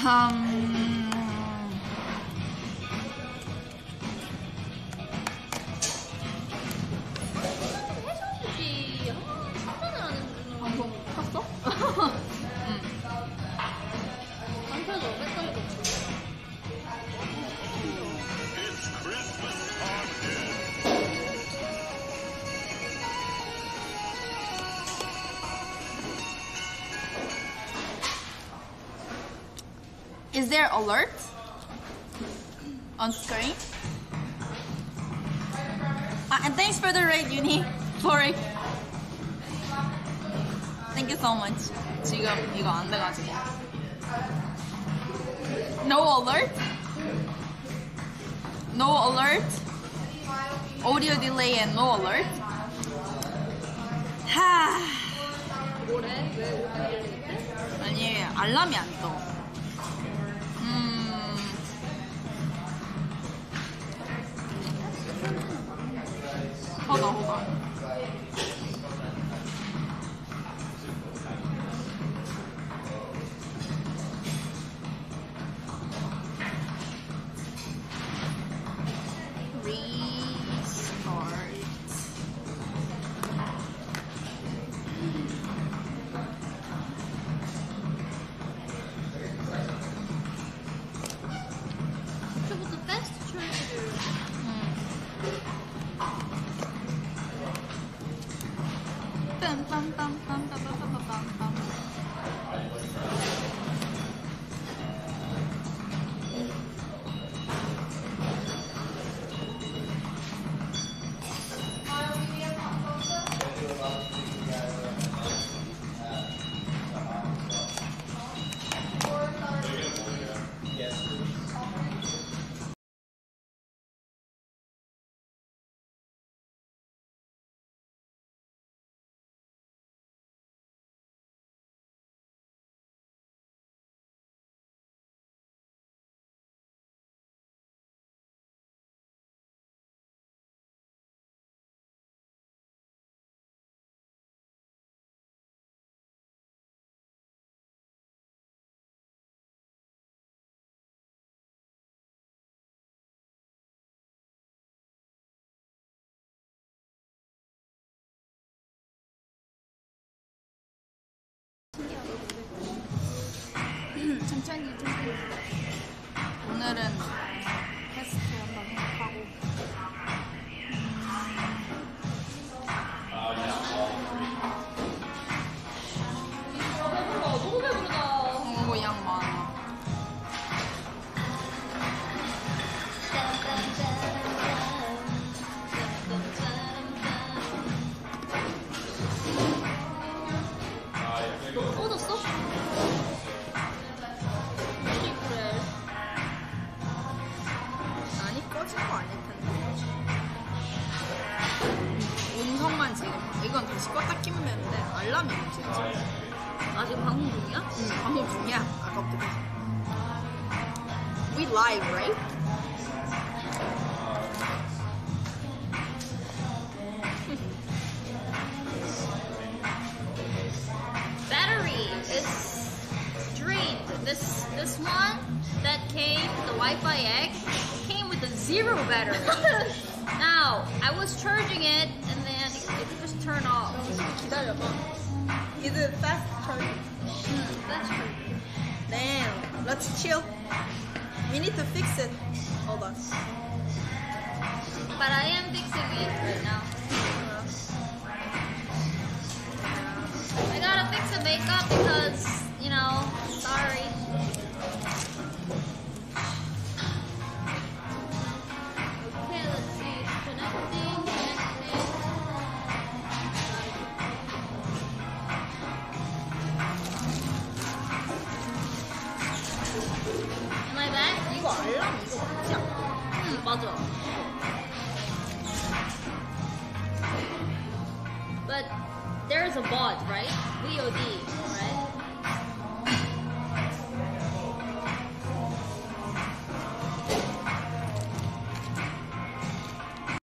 음... 해줘야지. 한번을 안 해주는 방송 켰어? 응. 방패도 뺐다니까. Is there alert on screen? And thanks for the raid, Uni. Sorry. Thank you so much. 지금 이거 안 돼가지고. No alert? No alert? Audio delay and no alert? 하. 뭐래? 왜 오디오 아니, 알람이 안 떠. Hold on, hold on. Restart. 저부터 패스트 트레이드를 천천히 오늘은 테스트 한번 하고 너무 배부르다. 뭐 양 많아. 너 꺼졌어? 그래. 아니 꺼진 거 아닐 텐데. 음성만 지금 이건 다시 껐다 키면 되는데 알람이 문제야 지금. 아 지금 방송 중이야? 응, 방송 중이야. 아까부터. We live, right? Battery is drained. This one that came, the Wi-Fi egg, came with a 0 battery. Now I was charging it and then it just turned off. 기다려봐. Is it fast charging? That's true. Damn. Let's chill. We need to fix it. Hold on. But I am fixing it right now. I gotta fix the makeup because, you know, sorry. Okay, let's see. Connecting. Am I back? 이거 알람 이거 맞지 않아? 맞아. But there's a bot, right? VOD, right?